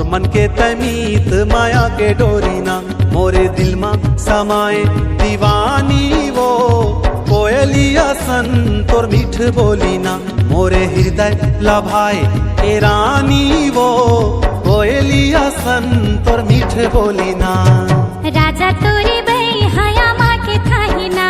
मोर मन के तमीत माया के डोरीना, मोरे दिल में समाए दीवानी वो कोयलिया सन तोर मीठ बोलीना, मोरे हृदय लभाए ए रानी वो कोयलिया सन तोर मीठ बोलीना। राजा तोरे बई हया माँ के थाहिना,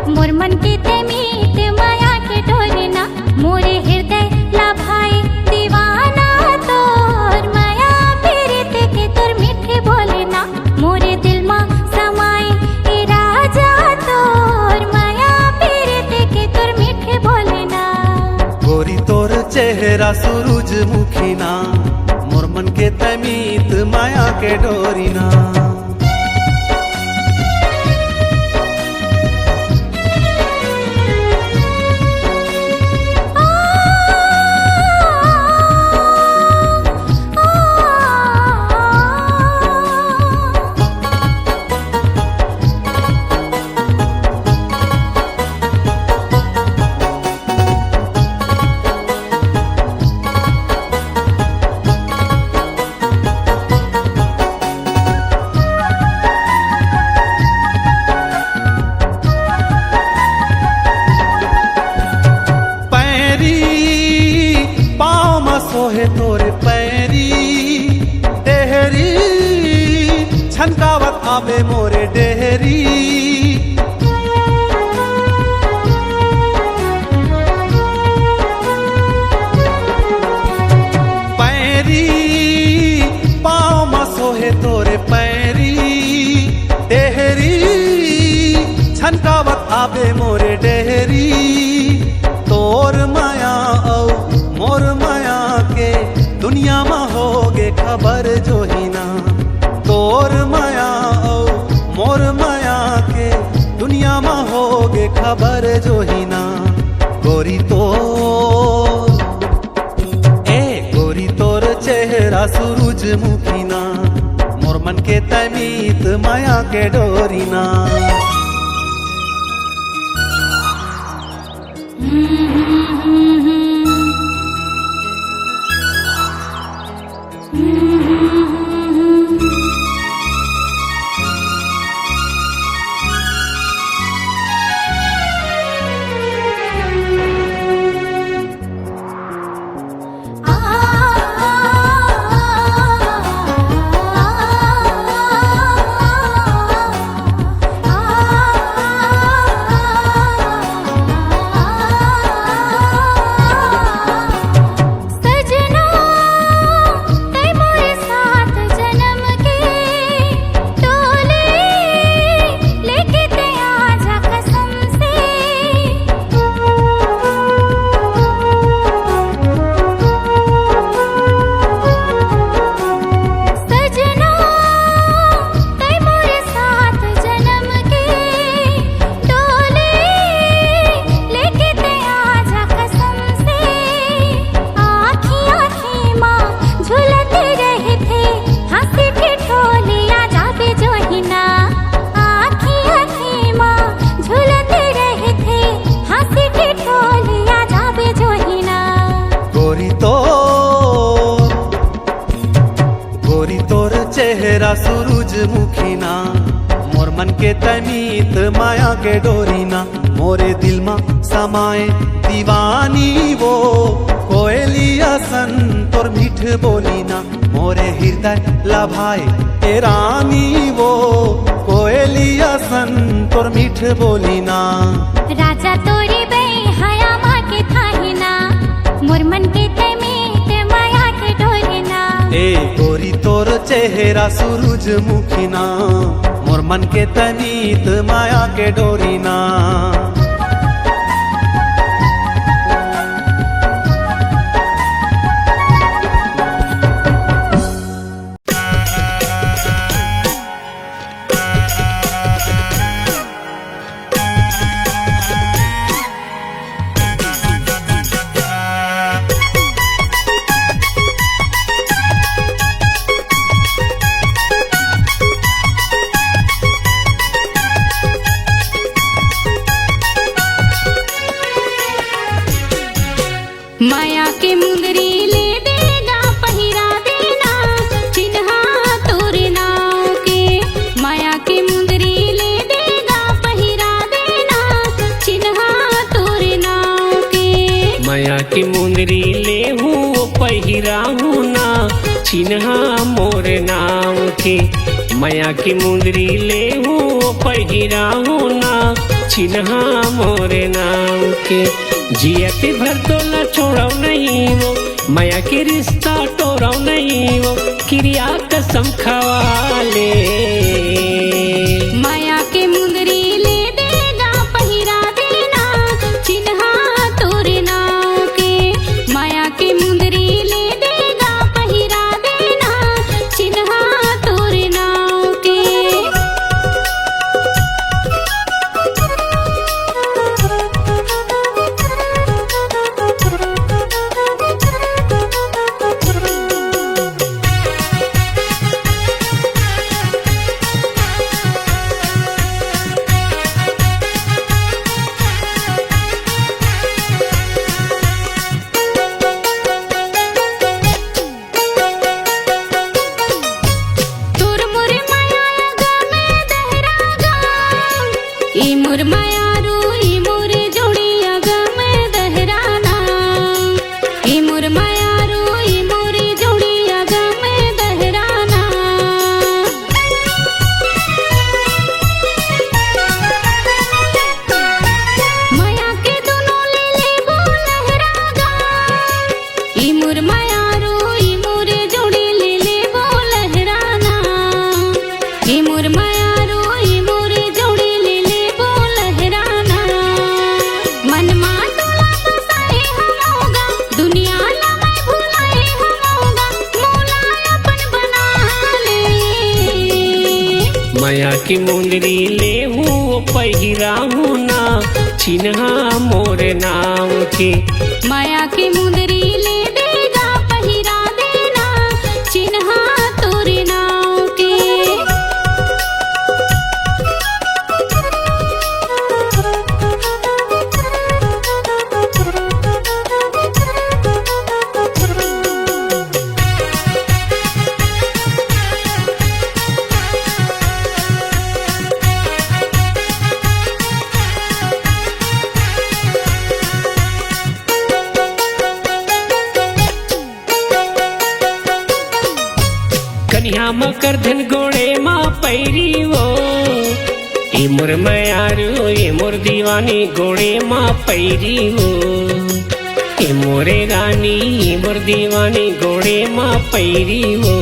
मोर मन के तमीत माया के डोरीना, मोरे हृदय लभाए दीवाना तोर माया पीरित के तोर मीठे बोलेना, मोरे दिल में समाए ए राजा तोर माया पीरित के तोर मीठे बोलेना। गोरी तोर चेहरा सूरजमुखीना, मोर मन के तमीत माया के डोरीना। सोहे तोरे पैरी डेहरी, छनकावत आवे मोरे डेहरी। पैरी पाँव में सोहे तोरे पैरी डेहरी, छनकावत आवे मोरे डेहरी। तोर माया औ मोर माया के दुनिया में होगे खबर जो ही ना, तोर माया औ मोर माया के दुनिया में होगे खबर जो ही ना। गोरी तोर चेहरा सूरजमुखीना, मोर मन के तमीत माया के डोरीना। चेहरा सूरजमुखीना, मोर मन के तमीत माया के डोरीना, मोरे दिल में समाए दीवानी वो कोयलिया सन तोर मीठ बोलीना, मोरे हृदय लभाए ए रानी वो कोयलिया सन तोर मीठ बोलीना। राजा तोरे बई हया माँ के थाहिना, मोर मन के तमीत माया के डोरीना। ए गोरी तोर चेहरा सूरजमुखीना, मोर मन के तमीत माया के डोरीना। चिन्हा मोर नाम के। माया की मुंदरी ले हूँ पहिराहू ना, चिन्हा मोर नाम के। जियते भर तो न छोड़ो नहीं वो, माया के रिश्ता तोड़ो नहीं वो, क्रिया कसम खवा ले। माया के मुंदरी ले देगा पहिरा देना, चिन्हा तोर नाव के। माया के मुंदरी ले देगा पहिरा देना, चिन्हा तोर नाव के। तोर मोर माया गा में दहरा गा, ई मोर माया रू ई मोर जोड़िया गा में दहराना। ई मोर माया रू ई मोर जोड़िया गा में दहराना। माया के दोनों ले ले वो लहरा गा, ई मोर माया रू ई मोर जोड़ी ले ले वो लहराना। ई मोर माया रू ई मोर जोड़ी ले ले वो लहराना। मन मा टोला बसाए हम होगा, दुनिया ना मैं भुलाए हम होगा, मोला अपन बना ले। माया की मुंदरी ले हूँ पहिराहू ना, चिन्हा मोर नाम के। माया की मुंदरी ले देगा पहिरा देना, चिन्हा तोर नाव के। कन्या मकर धन गोड़े माँ पैरी वो, ए मोर मायारू ए मोर दीवानी गोड़े माँ पैरी वो। ए मोरे रानी ए मोर दीवानी गोड़े माँ पैरी वो।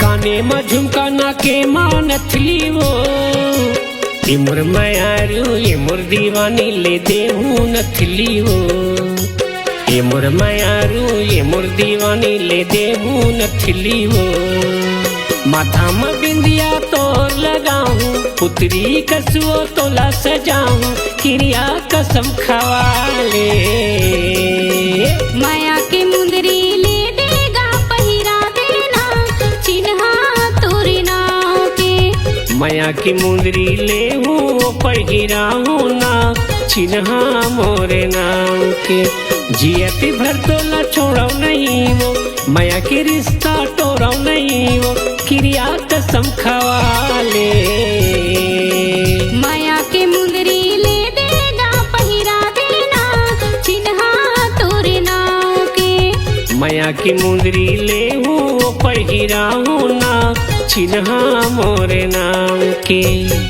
काने में झुमका नाके माँ नथली वो, ए मोर मायारू ए मोर दीवानी ले दे हूँ नथली वो। ए मोर मायारू ए मोर दीवानी ले दे हूँ नथली वो। माथा में बिंदिया तोर लगाऊं, पुतरी कसुओ तोला सजाऊं, क्रिया कसम खवा ले। माया के मुंदरी ले देगा पहिरा देना, चिन्हा तोर नाव के। माया की मुंदरी ले हूँ पहिराहू ना, चिन्हा मोर नाम के। जियती भर तो न छोड़ो नहीं वो, माया के रिश्ता तोड़ो नहीं वो, क्रिया कसम खवा ले। माया के मुंदरी ले देगा पहिरा देना, चिन्हा तोर नाव के। माया की मुंदरी ले हूँ पहिराहू ना, चिन्हा मोर नाम के।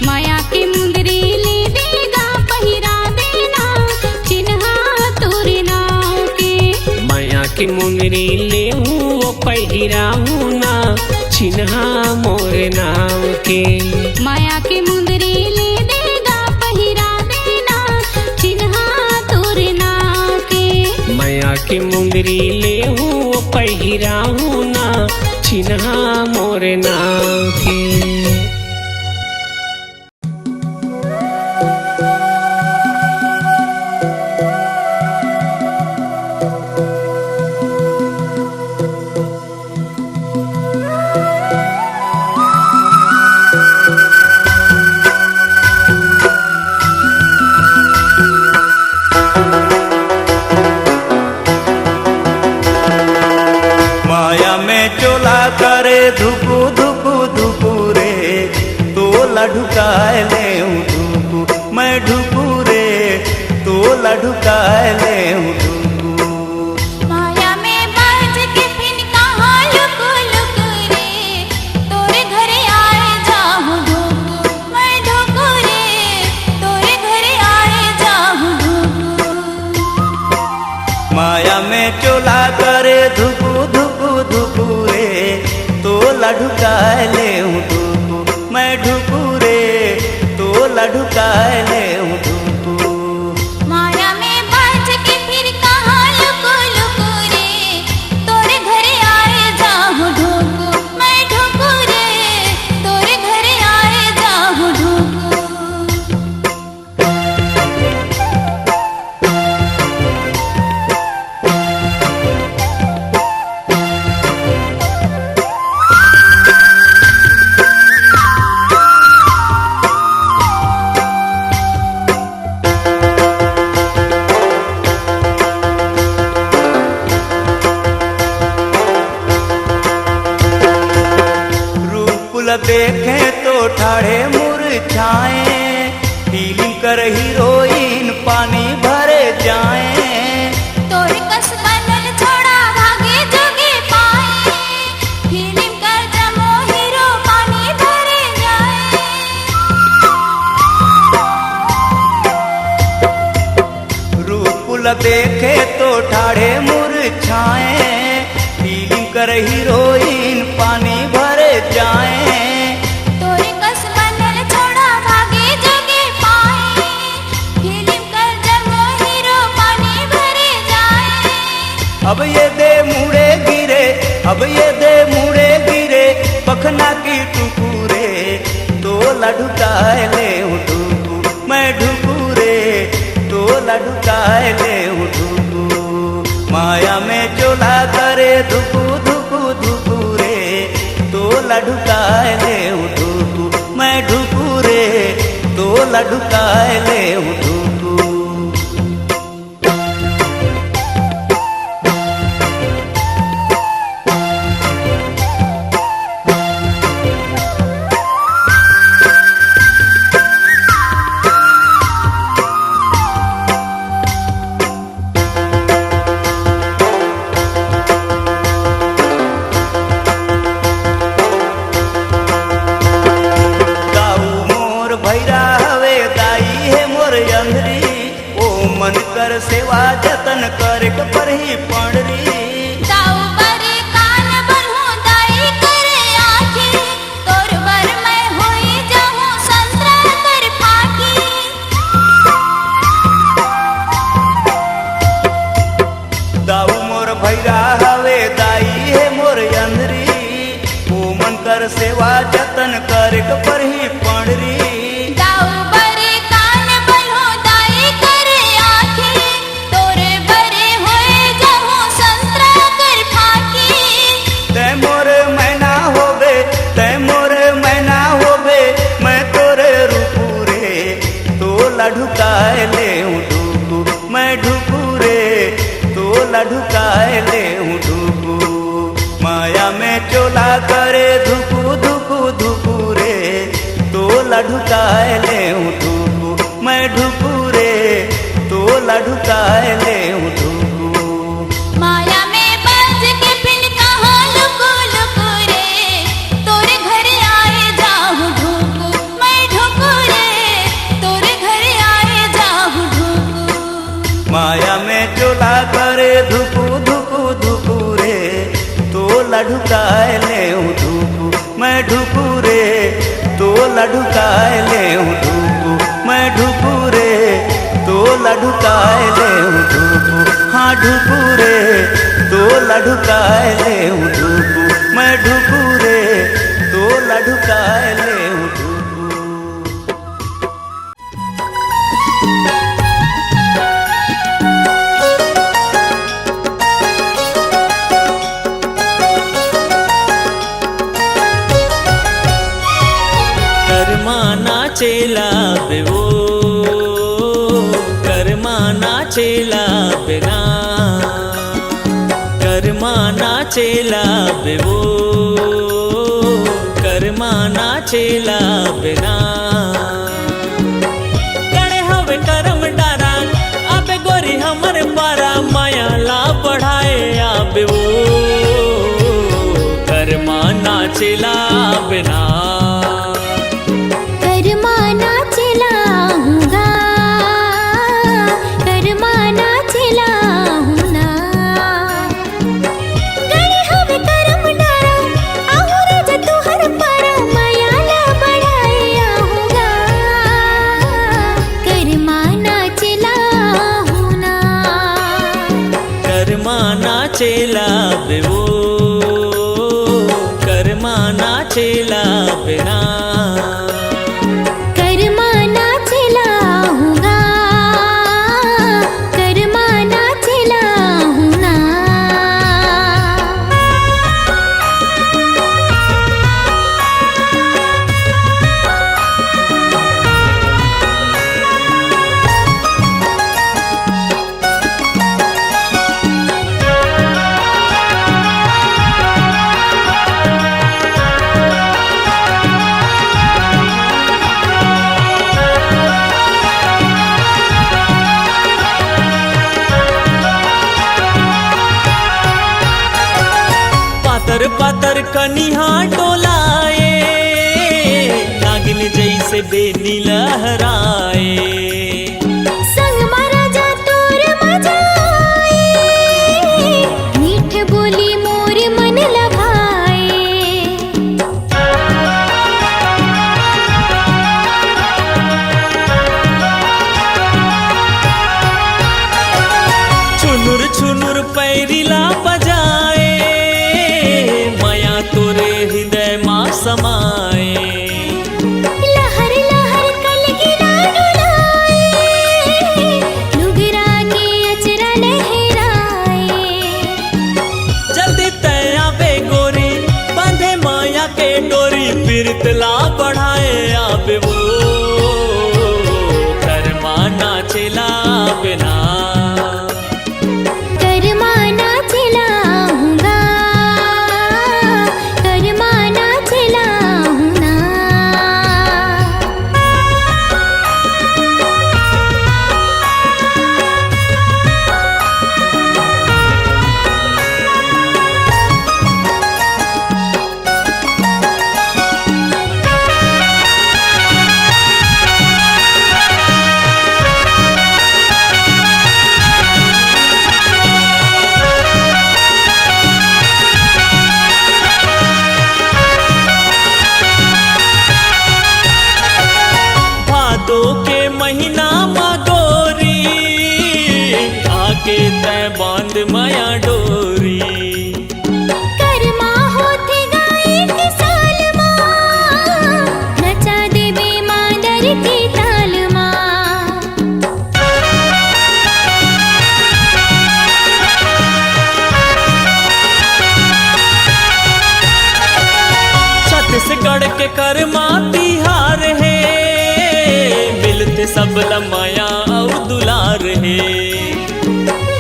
माया के मुंदरी ले देगा पहिरा देना, चिन्हा तोर नाव के। माया की मुंदरी ले हूँ पहिराहू ना, चिन्हा मोर नाम के। माया के मुंदरी ले देगा पहिरा देना, चिन्हा तोर नाव के। माया की मुंदरी ले हूँ पहिराहू ना, चिन्हा मोर नाम के। करे धुपु धुपु धुपु रे तोला ढुकाए ले धुपु मैं ढुपु रे तो लढुकाए ले ढुकू। माया में बाज के फिर कहाँ लुक लुक रे, तोरे घरे आए जाऊं ढुकू, मैं ढुकू रे, तोरे घरे आए जाऊं ढुकू। माया में चोला करे धुकू धुकू धुकू रे, तो लढुकाए ले ढुकू, मैं ढुकू रे, तो लढुकाए ले ढुकू। माया में बाज के फिर कहाँ लुक लुक रे, तोरे घरे आए जाऊं ढुकू, मैं ढुकू रे, तोरे घरे आए जाऊं ढुकू। रूप देखे तो ठाड़े मुरझाए, फीलिंग कर हीरोइन पानी भरे जाए। तोरे कस बनल छोड़ा भागे जोगे पाए, फिल्म कर जमो हीरो पानी भरे जाए। रूप देखे तो ठाड़े मुरझाए, फीलिंग कर हीरोइन पानी भरे जाए। तोरे कस बनल छोड़ा भागे जोगे पाए, फिल्म कर जमो हीरो पानी भरे जाए। अब ये दे मुड़े गिरे, अब ये दे मुड़े गिरे, पखना की टुकुरे, तो लढुकाए ले ढुकू, मैं ढुकू रे, तो लढुकाए ले ढुकू। माया में चोला करे धुकू धुकू धुकू रे, तो लढुकाए ले ढुकू, मैं ढुकू रे, तो लढुकाए ले ढुकू। दाऊ मोर भैरा हवे दाई है मोर अंधरी, ओ मन कर सेवा जतन करे पर ही पंडरी। दाऊ बरे कान बनहु दाई करे आँखी, तोर बर मैं होई जाऊं संतरा कर फाकी। दाऊ मोर भैरा हवे दाई है मोर अंधरी, ओ मन कर सेवा जतन करे पर ही पंडरी। दाऊ बरे कान बनहु दाई करे आँखी, तोरे बरे होए जाऊं संतरा कर फाकी। तै मोर मैना होबे, तै मोर मैना होबे, मैं तोरे रूपू रे, तो लढुकाए ले ढुकू, मैं ढुकू रे, तो लढुकाए ले ढुकू। माया में चोला करे धुकू धुकू धुकू रे, तो लढुकाए ले ढुकू, मैं ढुकू रे, तो लढुकाए ले ढुकू। माया में बाज के फिर कहाँ लुक लुक रे, तोरे घरे आए जाऊं ढुकू, मैं ढुकू रे, तोरे घरे आए जाऊं ढुकू। माया में चोला करे धुकू धुकू धुकू रे, तो लढुकाए ले ढुकू, मैं ढुकू रे, तो लढुकाए ले ढुकू, मैं ढुकू रे, तो लढुकाए ले ढुकू। हाँ ढुकू रे, तो लढुकाए ले ढुकू, मैं ढुकू रे, तो लढुकाए ले ढुकू। कर्मा नाचेला बेवो, कर्मा नाचेला बेना, कर्मा नाचेला बेवो, कर्मा नाचेला बेना। गणे हवे करम डारा, अबे नाचेला बिना कर्मा नाचेला हूँगा कर्मा नाचेला हूँ ना गणी हवे करम डारा आहुर जतु हर पारा मायाला बढ़ाए आहूँगा कर्मा नाचेला हूँ ना कर्मा नाचेला बेवो कर्मा नाचेला बिना कर्मा नाचेला हूँगा कर्मा नाचेला हूँ ना पातर पातर कनिहा डोलाए नागिन जैसे बेनी लहराए संग मारा जा तोर मजाए मीठ बोली मोर मन लभाए छुनुर छुनुर पैरिला बजाए माया तोरे हृदय माँ समाए लहर लहर कलगिरा डुलाए लुगरा के अचरा लहराए जल्दी तया बे गोरी बांधे माया के डोरी पीरतला बढ़ाए आबे वो कर्मा नाचेला बिना कर्मा नाचेला हूँगा कर्मा नाचेला हूँ ना भादो के महीना मा गोरी आके तय बांध माया डोरी कर्मा होते गाए के साल माँ नचा देवे मादर के ताल माँ छत्तीसगढ़ के कर्मा तिहार है मिलते सब लमाया और दुलार है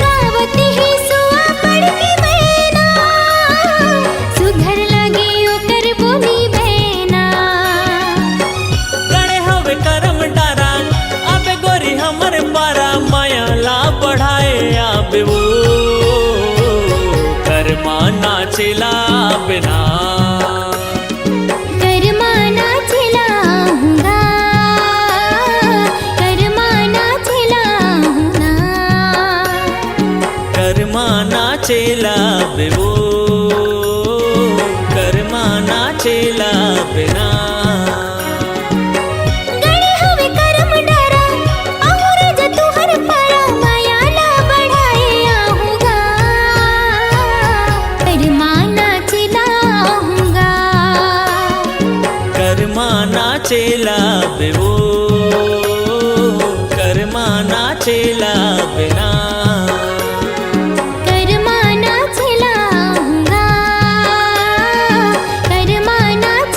गावत ही सुआ पड़ के बहना सुघर लगे ओकर बोली बहना गणे हवे करम डारा आबे गोरी हमर पारा माया ला बढ़ाए आबे वो कर्मा नाचेला बिना कर्मा नाचेला हूँगा कर्मा नाचेला हूँ ना कर्मा नाचेला बेवो कर्मा नाचेला बिना गणी हवे करम डारा आहुर जतु हर पारा मायाला बढ़ाए आहूँगा कर्मा नाचेला हूँगा कर्मा नाचेला बेवो कर्मा नाचेला बिना कर्मा नाचेला हूँगा कर्मा नाच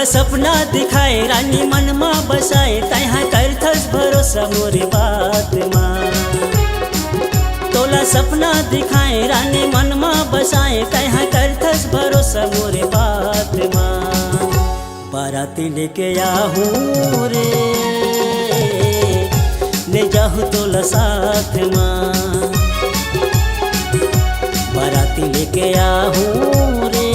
सपना दिखाए रानी मन में बसाए तहाँ करथस भरोसा मोरे बात माँ। तोला सपना दिखाए रानी मन में बसाए तहाँ करथस भरोसा मोरे बात माँ। बाराती लेके आहूँ रे ले जाहू तोला साथ माँ। बाराती लेके आहूँ रे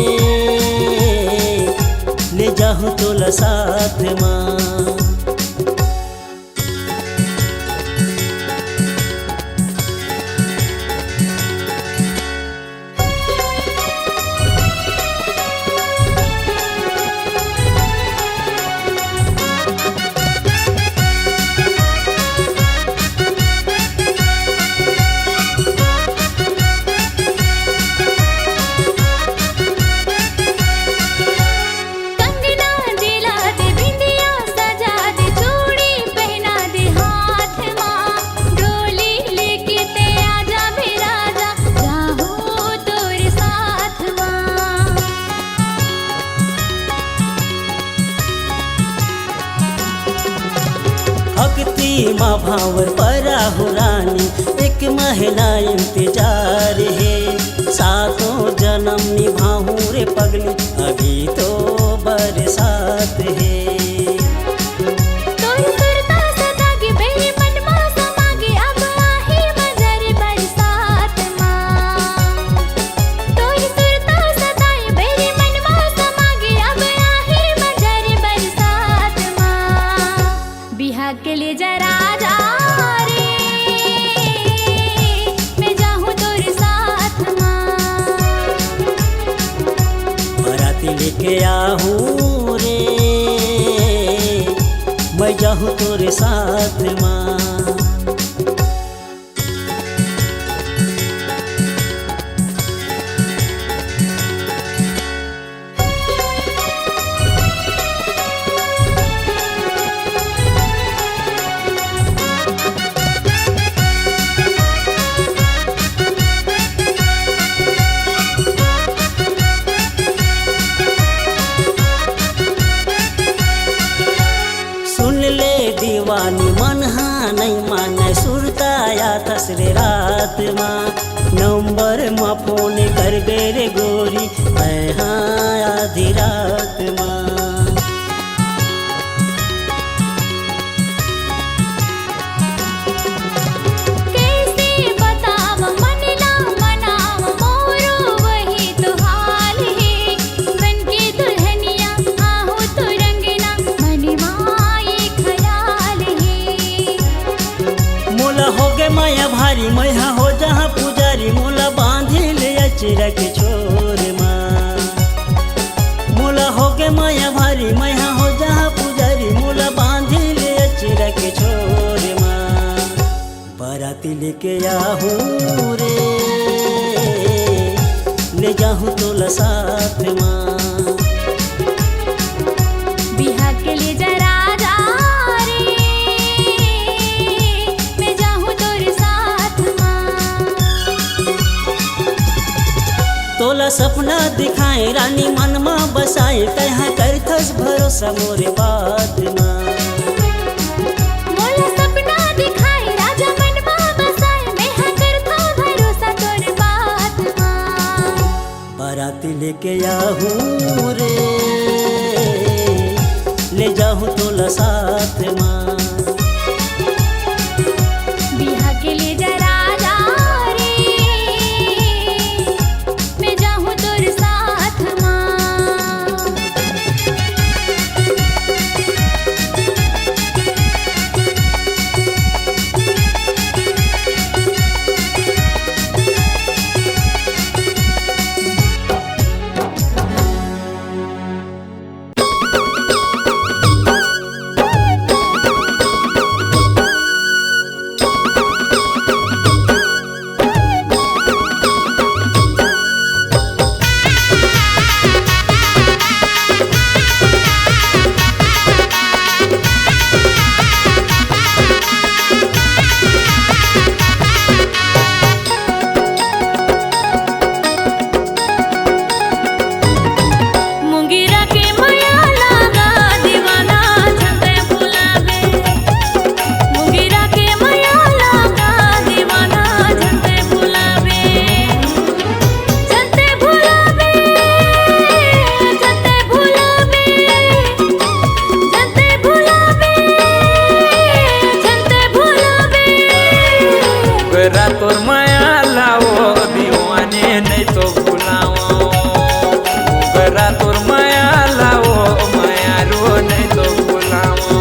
ले जाहू तोला साथ माँ। माँ भावर परा हो रानी एक महीना इंतजार है। सातों जन्म निभाऊं रे पगली अभी तो बरसात है। के लिए जरा जा रे मैं जाऊँ तोरे साथ माँ। बाराती लेके आहूँ रे मैं जाऊँ तोरे साथ माँ। दीवानी मन हाँ नहीं माने सुरताया तसरे रात माँ। नंबर माँ फोन कर बेरे गोरी मैं हाँ आधी रात माँ। कैसे बताव मन ना मनाव मोरो वही तो हाल है। बन के दुल्हनिया आहू तो रंगना मनवा हो गे माया भारी मैहा हो जहाँ पुजारी मोला बांधे ले अचरा के छोर माँ। मोला हो गे माया भारी मैहा हो जहाँ पुजारी मोला बांधे ले अचरा के छोर माँ। बाराती लेके आहूँ रे ले जाहूँ तोला साथ माँ। बिहा के लिए जरा तोला सपना दिखाए रानी मन में बसाए तहाँ करथस भरोसा मोरे बात माँ। मोला सपना दिखाए राजा मन में बसाए मैं हाँ करथा भरोसा तोरे बात माँ। बाराती लेके आहूँ रे ले जाहूँ तोला साथ माँ। बिहा के लिए जरा मोगरा तोर माया लाओ दीवाने नहीं तो भुलाओ मोगरा तोर माया लाओ माया रो नहीं तो भुलाओ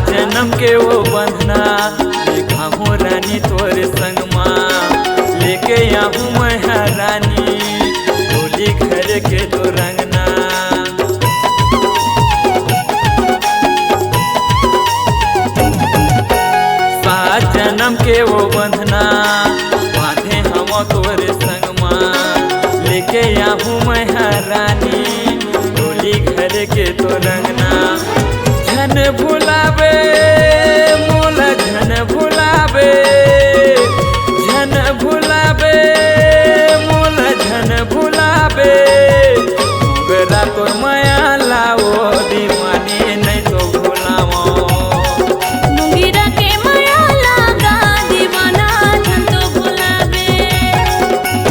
जन्म के वो बंधना देखा हूँ रानी तोरे संग माँ लेके आऊँ मैं रानी डोली घर के तो रंगना सात जन्म के वो बंधना बांधे हम तोरे संग माँ लेके आऊँ मैं रानी डोली घर के तो रंगना झन भुलावे मोला झन भुलावे झन भुलावे मोला झन भुलावे मोगरा तोर माया लाओ दीवानी नहीं तो भुलाओ मुंगेरा के माया लागा दीवाना झन तो भुलावे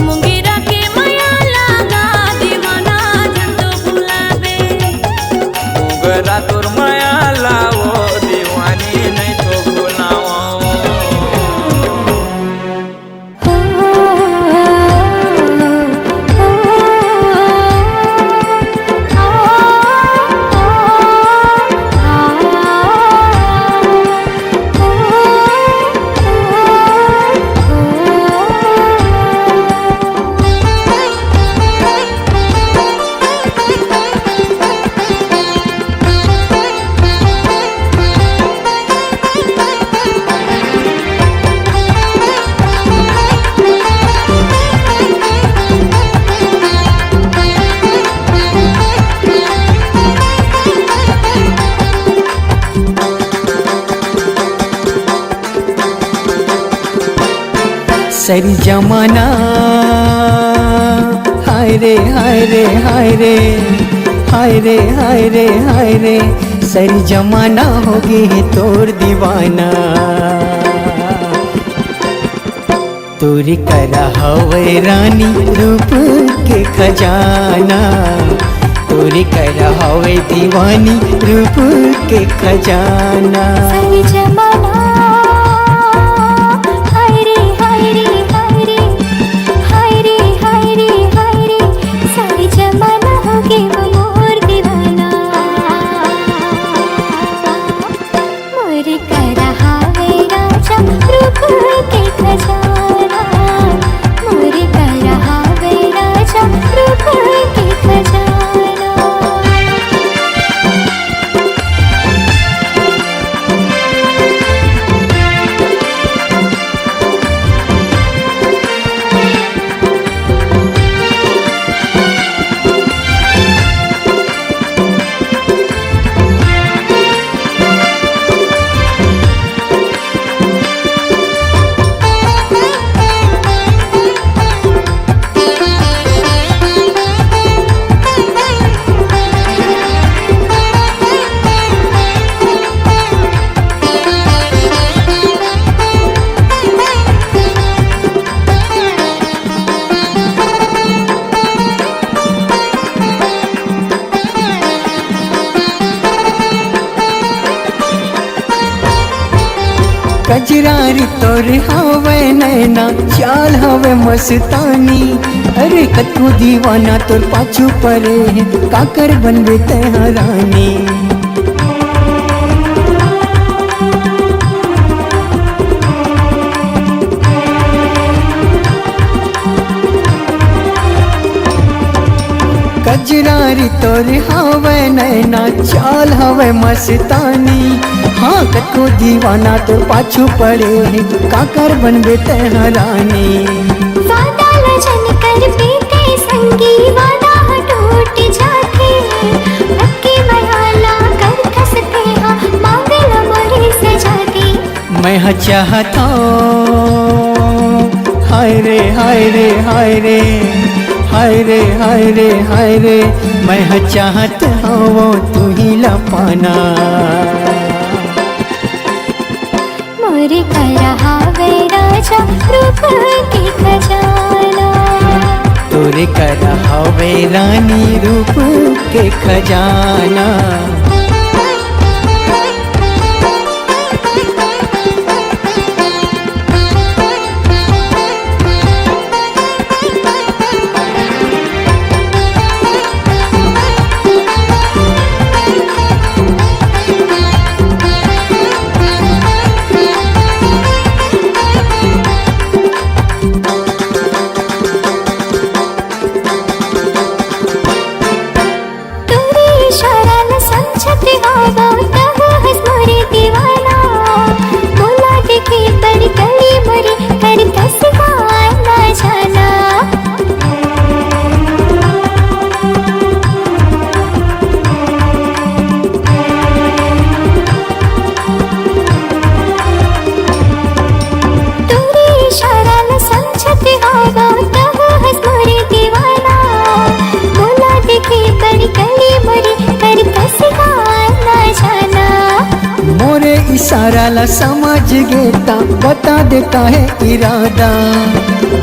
मुंगेरा के माया लागा दीवाना झन तो भुलावे मोगरा तोर माया लाओ दीवानी नहीं तो भुलाओ सरी जमाना हाय रे हाय रे हाय रे हाय रे हाय रे हाय रे सरी जमाना होगी तोर दीवाना तोरी करा हवे रानी रूप के खजाना तोरी करा हवे दीवानी रूप के खजाना सही जमाना हाय रे हाय रे हाय रे हाय रे हाय रे हाय रे सही जमाना होगे मोर दीवाना मोर करा हावे राजा रूप के खजाना मोर करा हावे राजा रूप के खजाना कजरारी तोर हवे नैना चाल हवे मस्तानी। अरे कतू दीवाना तोर पाछू परे है काकर बनबे तेहरानी। कजरारी तोर हवे नैना चाल हवे मस्तानी। हाँ कतो दीवाना तोर पाछू पड़े है काकर बनबे तेहरानी। वादा लजन कर पीते संगी वादा टूट जाते। अक्की बयाला कर खसते हाँ मांगल मोरी सजाती। मैं चाहता हाय रे हाय रे हाय रे हाय रे हाय रे हाय रे। मैं चाहत हूँ तू ही लपाना। मोरे कर रहा वे राजा रूप के खजाना। तोरे कर हवे रानी रूप के खजाना। इशारा ला समझ गेता बता देता है इरादा।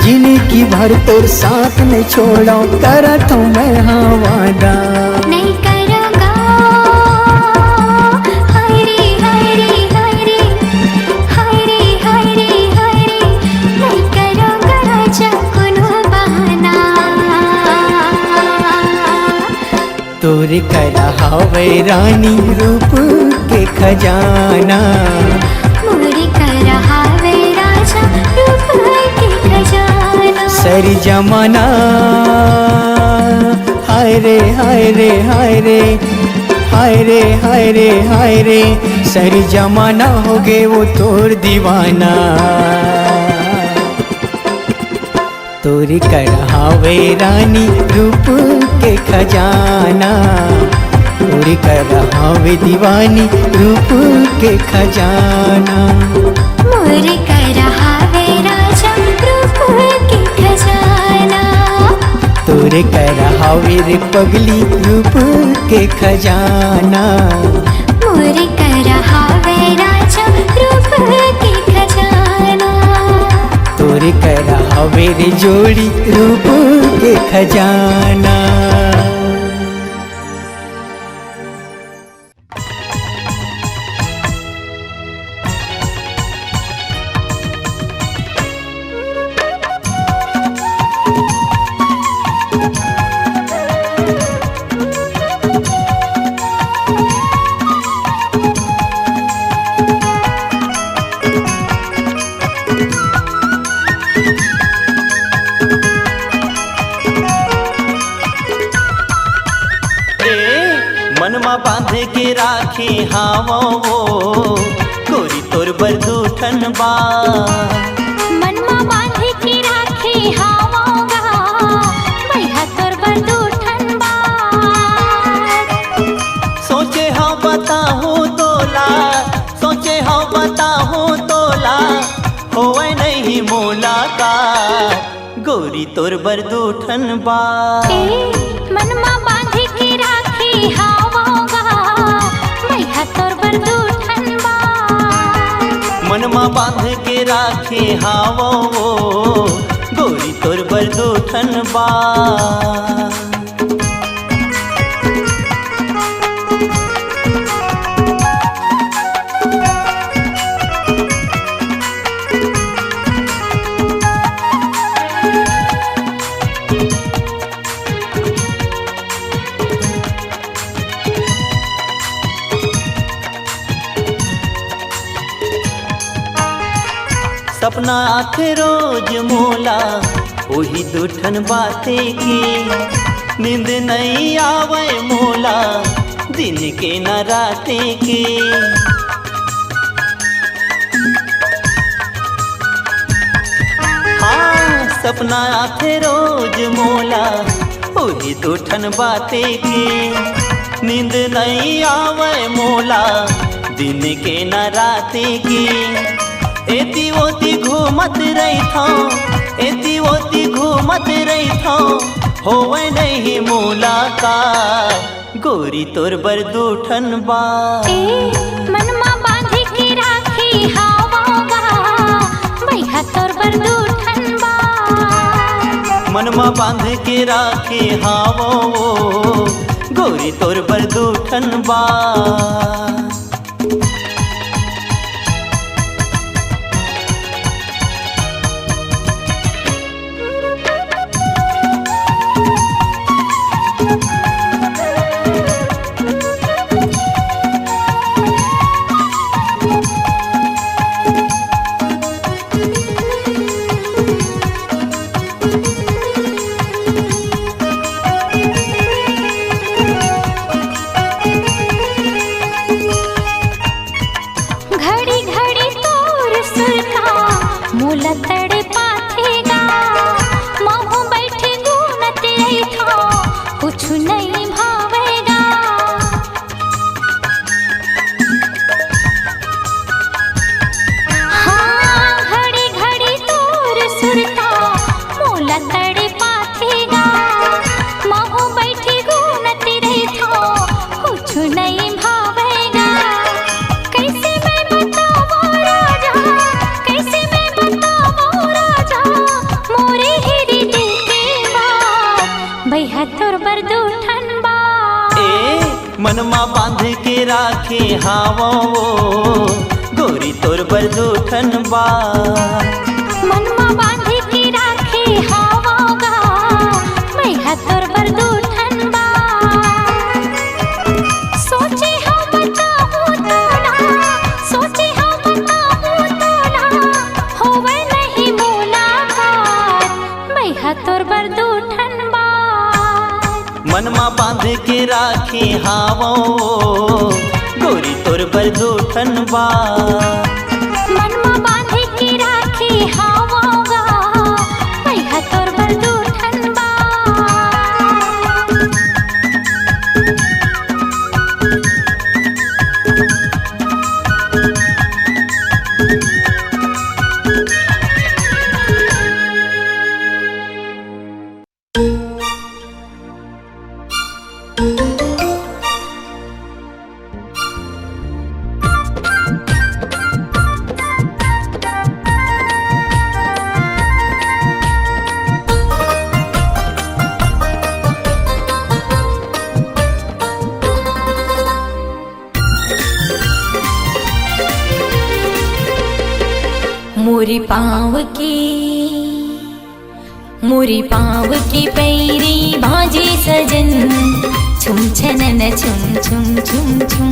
जिंदगी भर तोर साथ में छोड़ो करत हूँ मैं हाँ वादा। नहीं करूँगा हाय रे हाय रे हाय रे हाय रे हाय रे हाय रे। नहीं करूँगा राजा कोनो बहाना। तोरे करा हवे रानी रूप के खजाना। मोरे कर हावे राजा रूप के खजाना। सरी जमाना हाय रे हाय रे हाय रे हाय रे हाय रे हाय रे। सरी जमाना हो गे वो तोर दीवाना। तोरी कर हावे रानी रूप के खजाना। तोरी कर हावे दीवानी रूप के खजाना। मोरे कर हावे राजा रूप के खजाना। तोरे कर हावे रे पगली रूप के खजाना। मोरे कर हावे राजा रूप के खजाना। तोरे कर हावे रे जोड़ी रूप के खजाना। मनमा बांध के राखे हावो गोरी तोर बरदूठन बा। मनमा बांध के राखे हावोगा भैया तोर बरदूठन बा। सोचे हाँ बताहूँ तोला सोचे हाँ बताहूँ तोला होवे नहीं मोला का गोरी तोर बरदूठन बा। मनमा बांध के राखे हावोगा भैया तोर बरदूठन बा। मनमा बांध के राखे हावो गोरी तोर बरदूठन बा। सपना आथे रोज मोला वही दूठन बाते की, नींद नहीं आवे मोला दिन के न राते की। हाँ सपना आथे रोज मोला वही दूठन बाते की, नींद नहीं आवे मोला दिन के न राते की। एती ओती घूमत रही था, एती ओती घूमत रही था, होवे नहीं मुलाकात गोरी तोर बर दूठन बा। मनमा बांधी के राखी हावागा भैया तोर बर दूठन बा। मनमा बांध के राखी हावो गोरी तोर बर दूठन बा। मनमा बांध के राखे हावो गोरी तोर बर दूठन बा। मनमा बांध के राखे हावागा भैया तोर बर दूठन बा। सोचे हम बताऊं तो ना, सोचे हम बताऊं तो ना, होवे नहीं मुलाकात भैया तोर बर दूठन बा। मनमा बांध के राखे हावो गोरी तोर बर दूठन बा। मनमा बांध के राखे हावागा भैया तोर बर दूठन बा। मोरी पाँव की पैरी बाजे सजन, छुम छनन छुम छुम छुम छुम,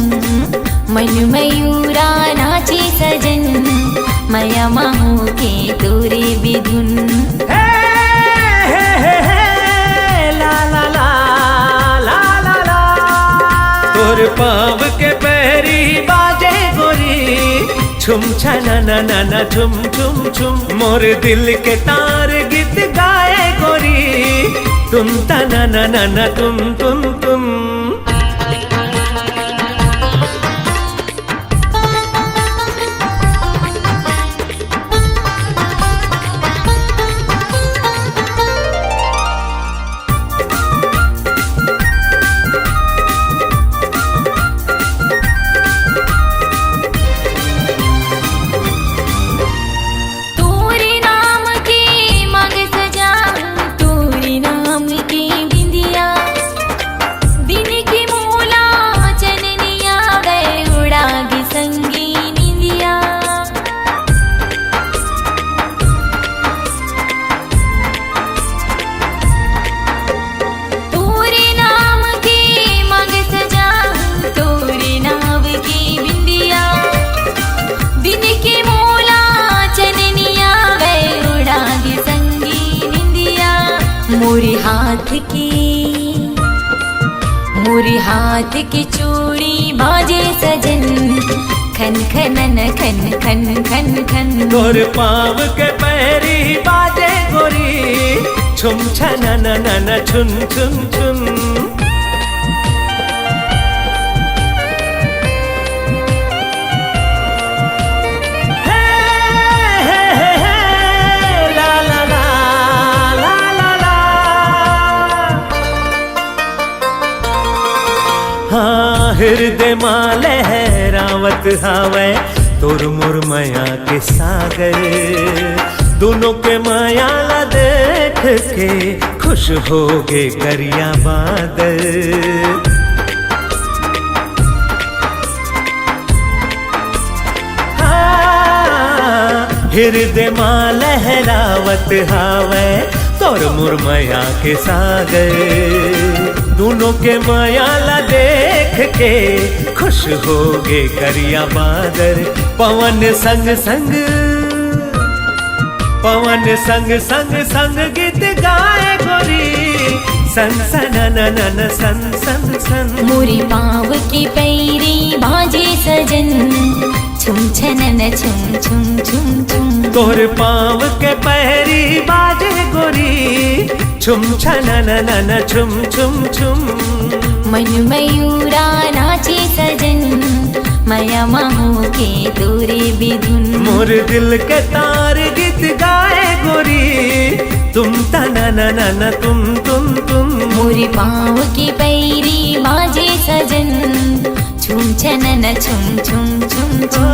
मन मयूरा नाचे सजन, माया माहो के तोरे बिधुन। ला ला ला ला ला ला, तोर पाँव के पैरी बाजे गोरी, छुम छना ना ना ना छुम छुम छुम, मोर दिल के तार गीत गाए गोरी, तुम तना ना ना ना तुम तुम तुम। दिन मोरी हाथ की चूड़ी बाजे सजन खन खनन खन खन खन खन तोर पाँव के पैरी बाजे गोरी छुम छनन नन छुन छुन छुन हृदय माँ लहरावत हावे तोर मोर माया के सागर दोनों के माया ला देख के खुश हो गे करिया बादल हृदय माँ लहरावत हावे तोर मोर माया के सागर दोनों के माया ला देख के खुश हो गे करिया बादर पवन संग संग संग गीत गाए गोरी सन सन नन सन सन सन मोरी पाँव की पैरी बाजे सजन छुम छनन छुम छुम छुम छुम तोर पाँव के पैरी बाजे गोरी छुम छनन नन छुम छुम छुम मन मयूरा नाचे सजन माया माहो के तोरे बिधुन मोर दिल के तार गीत गाए गोरी तुम तना नन तुम मोरी पाँव की पैरी बाजे सजन छुम छनन छुम छुम छुम छुम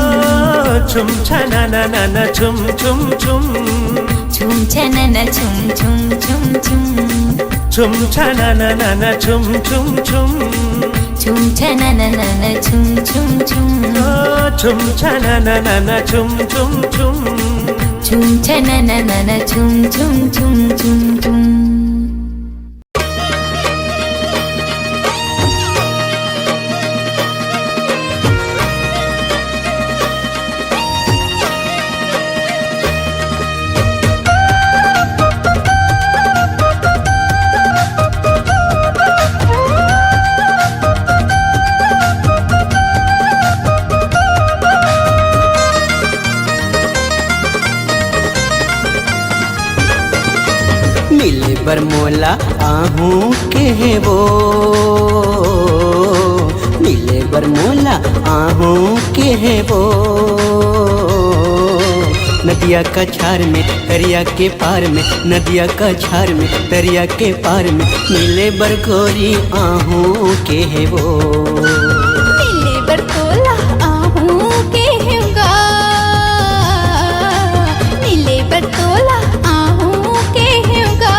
छुम छनन नन छुम छुम छुम छुम छनन छुम छुम छुम छुम छुम छनन नन छुम छुम छुम छुम छनन नन छुम छुम छुम छुम छनन नन छुम छुम छुम छुम छनन नन छुम छुम छुम छुम छुम मिले बरमोला आहूं के वो मिले बरमोला आहूं के वो नदिया का छार में दरिया के पार में नदिया का छार में दरिया के पार में मिले बरगोरी आहूं के वो मिले बरतोला आहूं के होगा मिले बरतोला आहूं के होगा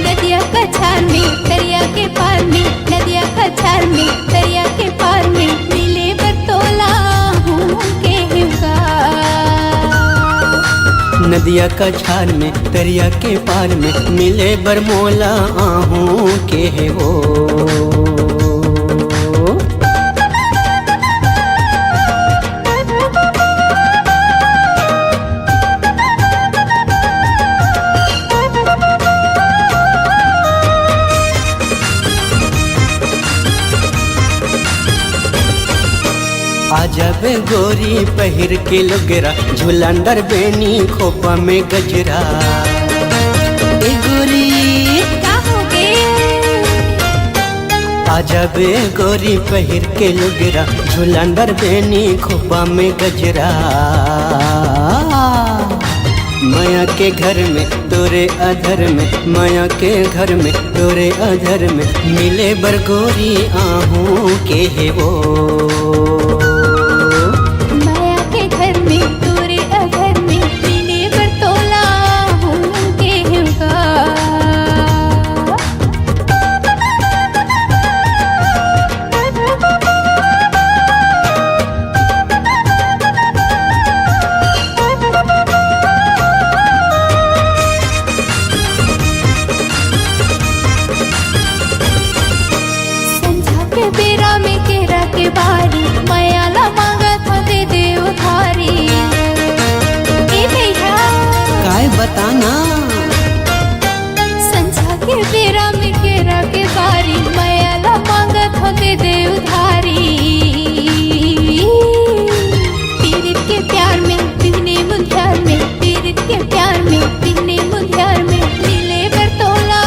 नदिया का छार में दरिया के पार में नदिया का छार में दरिया के पार में मिले बरतोला आहूं के होगा नदिया का छार में दरिया के पार में मिले बरमोला आहूं के वो आजब गोरी पहिर के लुगरा झुलंदर बेनी खोपा में गजरा ए गोरी का हो गे आजब गोरी पहिर के लुगरा झुलंदर बेनी खोपा में गजरा माया के घर में तोरे अधर में माया के घर में तोरे अधर में मिले बरगोरी आहूं के वो माया के घर में तोरे अघर में मिले बरतोला आहूं के होगा संझा के बेरा में केरा के बारी मायाला मांगा था दे दे उधारी ए भैया काय बताना के बेरा में केरा के बारी मैला मांगत हो दे उधारी पीरित के प्यार में बिगने मुंध्यार में पीरित के प्यार में बिगने मुंध्यार में मिले बरतोला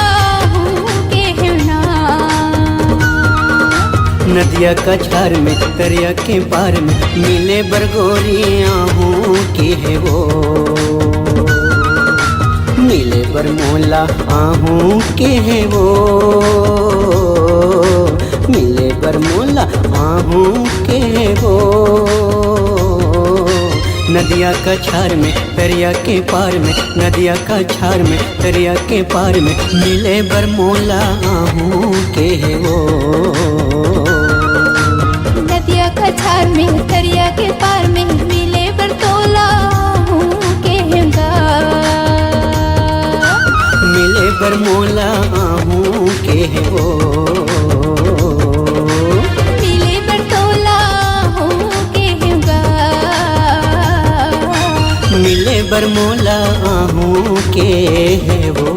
हूँ के हिना नदिया का छार में दरिया के पार में मिले बरगोरिया हूँ की है वो मिले बरमोला आहूँ के है वो मिले बरमोला आहूँ के है वो नदिया का छार में दरिया के पार में नदिया का छार में दरिया के पार में मिले बरमोला आहूँ के है वो नदिया का छार में दरिया के पार में मिले बरतोला हूँ के हेंगा मिले बरमोला आहूँ के है वो मिले बरतोला हूँ के हेंगा मिले बरमोला आहूँ के है वो।